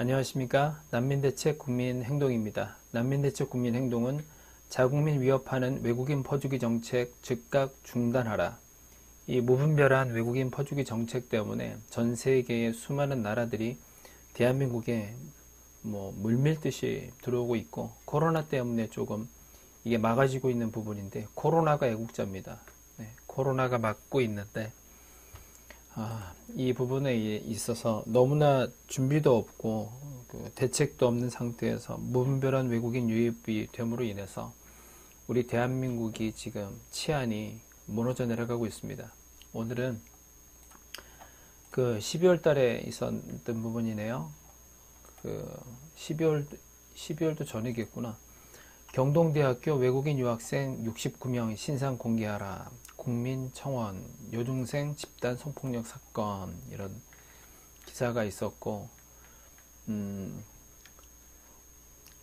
안녕하십니까. 난민대책 국민행동입니다. 난민대책 국민행동은 자국민 위협하는 외국인 퍼주기 정책 즉각 중단하라. 이 무분별한 외국인 퍼주기 정책 때문에 전 세계의 수많은 나라들이 대한민국에 물밀듯이 들어오고 있고, 코로나 때문에 조금 이게 막아지고 있는 부분인데, 코로나가 애국자입니다. 코로나가 막고 있는데 이 부분에 있어서 너무나 준비도 없고 대책도 없는 상태에서 무분별한 외국인 유입이 됨으로 인해서 우리 대한민국이 지금 치안이 무너져 내려가고 있습니다. 오늘은 그 12월 달에 있었던 부분이네요. 12월도 전이겠구나. 경동대학교 외국인 유학생 69명 신상 공개하라. 국민청원 여중생 집단 성폭력 사건, 이런 기사가 있었고,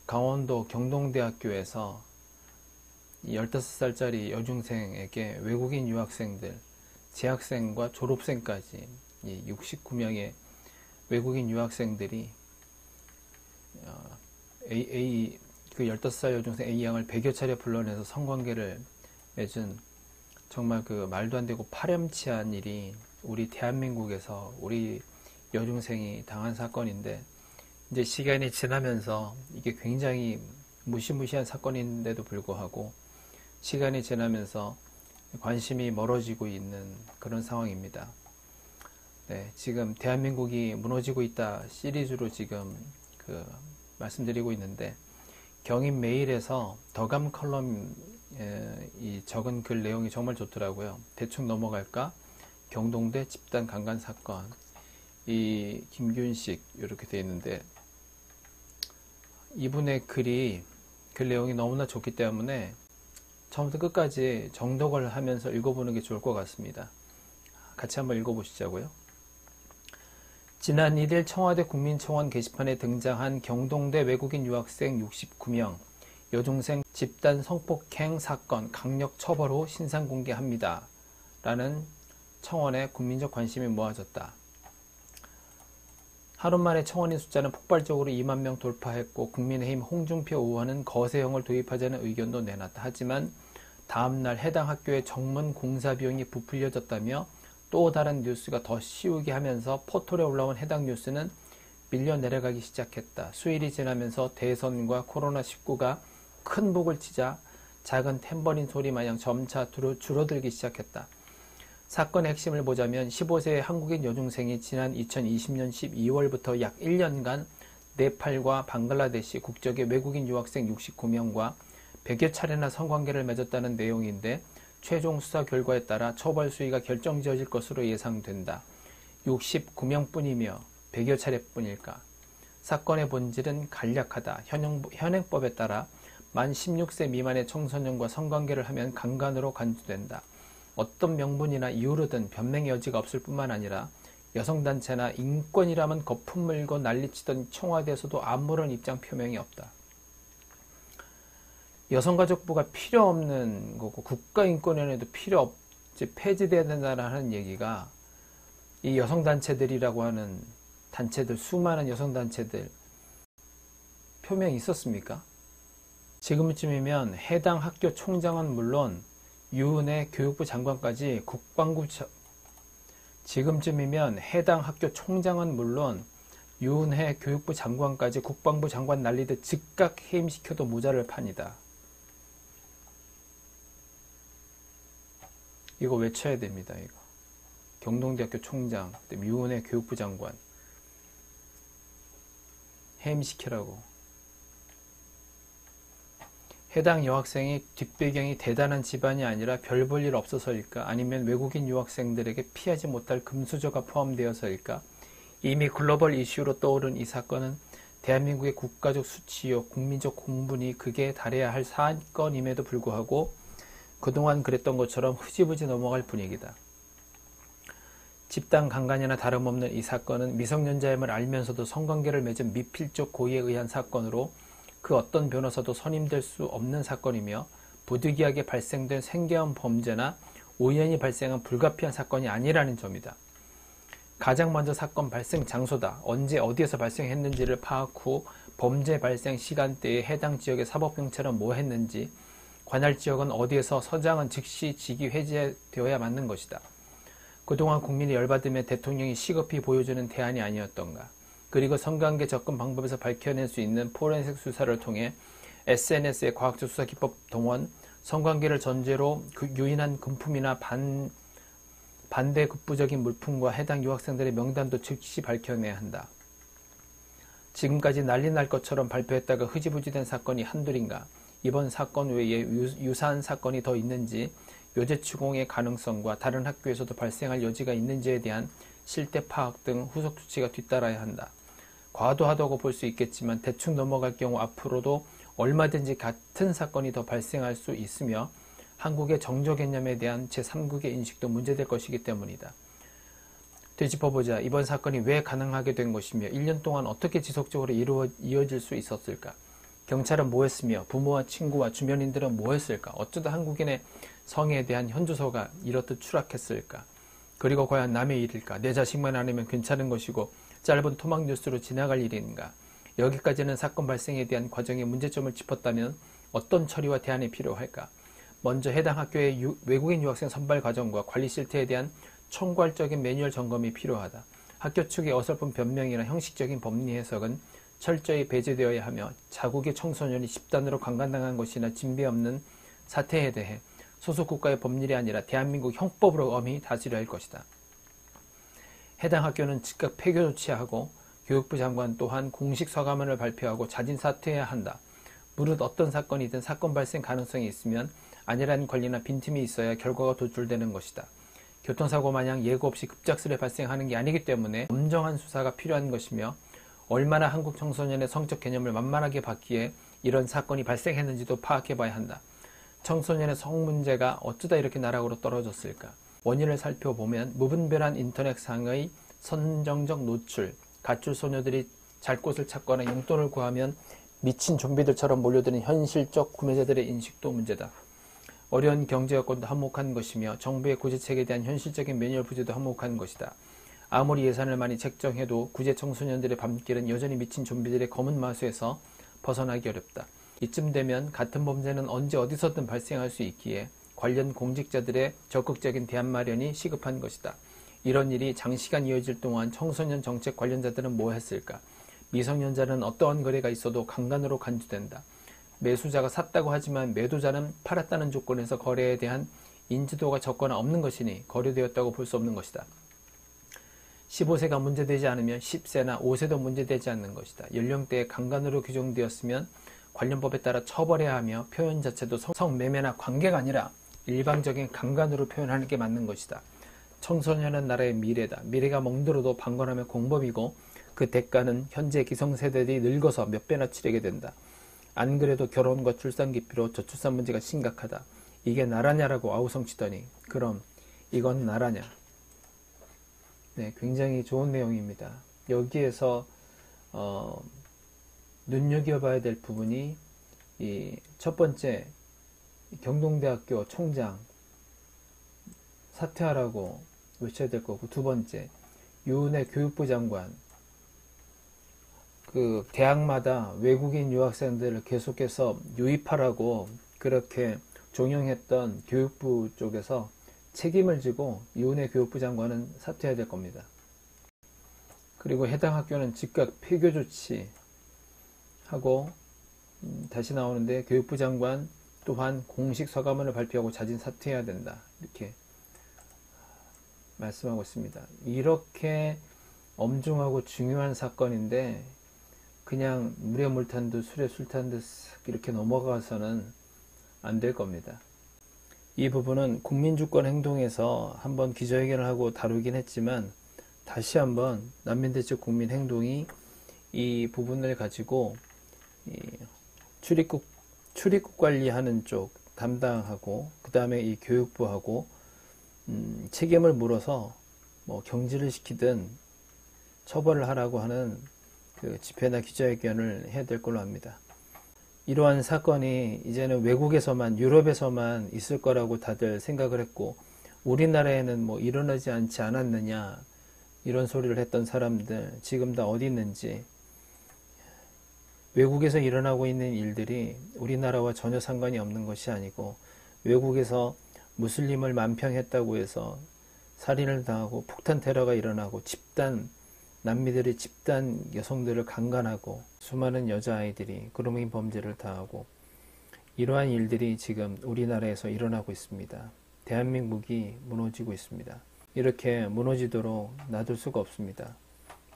강원도 경동대학교에서 15살짜리 여중생에게 외국인 유학생들, 재학생과 졸업생까지 69명의 외국인 유학생들이 그 15살 여중생 A양을 100여 차례 불러내서 성관계를 맺은, 정말 그 말도 안 되고 파렴치한 일이 우리 대한민국에서 우리 여중생이 당한 사건인데, 이제 시간이 지나면서 이게 굉장히 무시무시한 사건인데도 불구하고 시간이 지나면서 관심이 멀어지고 있는 그런 상황입니다. 지금 대한민국이 무너지고 있다 시리즈로 지금 말씀드리고 있는데, 경인메일에서 더감 컬럼 이 적은 글 내용이 정말 좋더라고요. 대충 넘어갈까? 경동대 집단 강간 사건. 이 김균식 이렇게 되어 있는데, 이분의 글 내용이 너무나 좋기 때문에 처음부터 끝까지 정독을 하면서 읽어보는 게 좋을 것 같습니다. 같이 한번 읽어보시자고요. 지난 1일 청와대 국민청원 게시판에 등장한 경동대 외국인 유학생 69명 여중생 집단 성폭행 사건 강력 처벌 후 신상 공개합니다. 라는 청원에 국민적 관심이 모아졌다. 하루 만에 청원인 숫자는 폭발적으로 2만 명 돌파했고, 국민의힘 홍준표 의원은 거세형을 도입하자는 의견도 내놨다. 하지만 다음날 해당 학교의 정문 공사 비용이 부풀려졌다며 또 다른 뉴스가 더 씌우게 하면서 포털에 올라온 해당 뉴스는 밀려 내려가기 시작했다. 수일이 지나면서 대선과 코로나19가 큰 북을 치자 작은 탬버린 소리 마냥 점차 줄어들기 시작했다. 사건의 핵심을 보자면 15세의 한국인 여중생이 지난 2020년 12월부터 약 1년간 네팔과 방글라데시 국적의 외국인 유학생 69명과 100여 차례나 성관계를 맺었다는 내용인데, 최종 수사 결과에 따라 처벌 수위가 결정지어질 것으로 예상된다. 69명뿐이며 100여 차례뿐일까? 사건의 본질은 간략하다. 현행법에 따라 만 16세 미만의 청소년과 성관계를 하면 강간으로 간주된다. 어떤 명분이나 이유로든 변명의 여지가 없을 뿐만 아니라 여성단체나 인권이라면 거품 물고 난리치던 청와대에서도 아무런 입장 표명이 없다. 여성가족부가 필요 없는 거고 국가인권위원회도 필요 없지, 폐지돼야 된다는 얘기가 이 여성단체들이라고 하는 단체들, 수많은 여성단체들 표명이 있었습니까? 지금쯤이면 해당 학교 총장은 물론 유은혜 교육부 장관까지 유은혜 교육부 장관까지 국방부 장관 난리듯 즉각 해임시켜도 모자랄 판이다. 이거 외쳐야 됩니다. 이거 경동대학교 총장, 유은혜 교육부 장관 해임시키라고. 해당 여학생이 뒷배경이 대단한 집안이 아니라 별 볼 일 없어서일까? 아니면 외국인 유학생들에게 피하지 못할 금수저가 포함되어서일까? 이미 글로벌 이슈로 떠오른 이 사건은 대한민국의 국가적 수치요, 국민적 공분이 극에 달해야 할 사건임에도 불구하고 그동안 그랬던 것처럼 흐지부지 넘어갈 분위기다. 집단 강간이나 다름없는 이 사건은 미성년자임을 알면서도 성관계를 맺은 미필적 고의에 의한 사건으로 그 어떤 변호사도 선임될 수 없는 사건이며, 부득이하게 발생된 생계형 범죄나 우연히 발생한 불가피한 사건이 아니라는 점이다. 가장 먼저 사건 발생 장소다. 언제 어디에서 발생했는지를 파악 후 범죄 발생 시간대에 해당 지역의 사법경찰은 뭐 했는지, 관할 지역은 어디에서 서장은 즉시 직위 해제되어야 맞는 것이다. 그동안 국민이 열받으면 대통령이 시급히 보여주는 대안이 아니었던가. 그리고 성관계 접근 방법에서 밝혀낼 수 있는 포렌식 수사를 통해 SNS의 과학적 수사 기법 동원, 성관계를 전제로 유인한 금품이나 반대급부적인 물품과 해당 유학생들의 명단도 즉시 밝혀내야 한다. 지금까지 난리 날 것처럼 발표했다가 흐지부지 된 사건이 한둘인가? 이번 사건 외에 유사한 사건이 더 있는지, 요제 추궁의 가능성과 다른 학교에서도 발생할 여지가 있는지에 대한 실태 파악 등 후속 조치가 뒤따라야 한다. 과도하다고 볼 수 있겠지만 대충 넘어갈 경우 앞으로도 얼마든지 같은 사건이 더 발생할 수 있으며 한국의 정조 개념에 대한 제3국의 인식도 문제될 것이기 때문이다. 되짚어보자. 이번 사건이 왜 가능하게 된 것이며 1년 동안 어떻게 지속적으로 이어질 수 있었을까? 경찰은 뭐 했으며 부모와 친구와 주변인들은 뭐 했을까? 어쩌다 한국인의 성에 대한 현주소가 이렇듯 추락했을까? 그리고 과연 남의 일일까? 내 자식만 아니면 괜찮은 것이고 짧은 토막 뉴스로 지나갈 일인가? 여기까지는 사건 발생에 대한 과정의 문제점을 짚었다면 어떤 처리와 대안이 필요할까? 먼저 해당 학교의 외국인 유학생 선발 과정과 관리 실태에 대한 총괄적인 매뉴얼 점검이 필요하다. 학교 측의 어설픈 변명이나 형식적인 법리 해석은 철저히 배제되어야 하며 자국의 청소년이 집단으로 강간당한 것이나 진배 없는 사태에 대해 소속 국가의 법률이 아니라 대한민국 형법으로 엄히 다스려야 할 것이다. 해당 학교는 즉각 폐교 조치하고 교육부 장관 또한 공식 서가문을 발표하고 자진 사퇴해야 한다. 무릇 어떤 사건이든 사건 발생 가능성이 있으면 안일한 관리나 빈틈이 있어야 결과가 도출되는 것이다. 교통사고 마냥 예고 없이 급작스레 발생하는 게 아니기 때문에 엄정한 수사가 필요한 것이며 얼마나 한국 청소년의 성적 개념을 만만하게 받기에 이런 사건이 발생했는지도 파악해봐야 한다. 청소년의 성 문제가 어쩌다 이렇게 나락으로 떨어졌을까? 원인을 살펴보면 무분별한 인터넷상의 선정적 노출, 가출 소녀들이 잘 곳을 찾거나 용돈을 구하면 미친 좀비들처럼 몰려드는 현실적 구매자들의 인식도 문제다. 어려운 경제 여건도 한몫한 것이며 정부의 구제책에 대한 현실적인 매뉴얼 부재도 한몫한 것이다. 아무리 예산을 많이 책정해도 구제 청소년들의 밤길은 여전히 미친 좀비들의 검은 마수에서 벗어나기 어렵다. 이쯤 되면 같은 범죄는 언제 어디서든 발생할 수 있기에 관련 공직자들의 적극적인 대안 마련이 시급한 것이다. 이런 일이 장시간 이어질 동안 청소년 정책 관련자들은 뭐 했을까? 미성년자는 어떠한 거래가 있어도 강간으로 간주된다. 매수자가 샀다고 하지만 매도자는 팔았다는 조건에서 거래에 대한 인지도가 적거나 없는 것이니 거래되었다고 볼 수 없는 것이다. 15세가 문제되지 않으면 10세나 5세도 문제되지 않는 것이다. 연령대에 강간으로 규정되었으면 관련 법에 따라 처벌해야 하며 표현 자체도 성매매나 관계가 아니라 일방적인 강간으로 표현하는 게 맞는 것이다. 청소년은 나라의 미래다. 미래가 멍들어도 방관하면 공범이고 그 대가는 현재 기성세대들이 늙어서 몇 배나 치르게 된다. 안 그래도 결혼과 출산 기피로 저출산 문제가 심각하다. 이게 나라냐라고 아우성치더니 그럼 이건 나라냐. 네, 굉장히 좋은 내용입니다. 여기에서 눈여겨봐야 될 부분이 이 첫 번째 경동대학교 총장 사퇴하라고 외쳐야 될 거고, 두 번째 유은혜 교육부 장관 그 대학마다 외국인 유학생들을 계속해서 유입하라고 그렇게 종용했던 교육부 쪽에서 책임을 지고 유은혜 교육부 장관은 사퇴해야 될 겁니다. 그리고 해당 학교는 즉각 폐교 조치하고 다시 나오는데 교육부 장관 또한 공식 서가문을 발표하고 자진 사퇴해야 된다. 이렇게 말씀하고 있습니다. 이렇게 엄중하고 중요한 사건인데 그냥 물에 물 탄 듯 술에 술 탄 듯 이렇게 넘어가서는 안 될 겁니다. 이 부분은 국민주권 행동에서 한번 기자회견을 하고 다루긴 했지만 다시 한번 난민대책 국민행동이 이 부분을 가지고 출입국 관리하는 쪽 담당하고 그 다음에 이 교육부하고 책임을 물어서 뭐 경질을 시키든 처벌을 하라고 하는 그 집회나 기자회견을 해야 될 걸로 합니다. 이러한 사건이 이제는 외국에서만 유럽에서만 있을 거라고 다들 생각을 했고 우리나라에는 뭐 일어나지 않지 않았느냐 이런 소리를 했던 사람들 지금 다 어디 있는지, 외국에서 일어나고 있는 일들이 우리나라와 전혀 상관이 없는 것이 아니고, 외국에서 무슬림을 만평했다고 해서 살인을 당하고 폭탄 테러가 일어나고 남미들이 집단 여성들을 강간하고 수많은 여자아이들이 그루밍 범죄를 당하고, 이러한 일들이 지금 우리나라에서 일어나고 있습니다. 대한민국이 무너지고 있습니다. 이렇게 무너지도록 놔둘 수가 없습니다.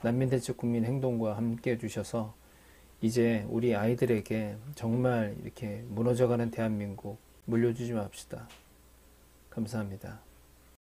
난민대책 국민행동과 함께 해주셔서 이제 우리 아이들에게 정말 이렇게 무너져가는 대한민국 물려주지 맙시다. 감사합니다.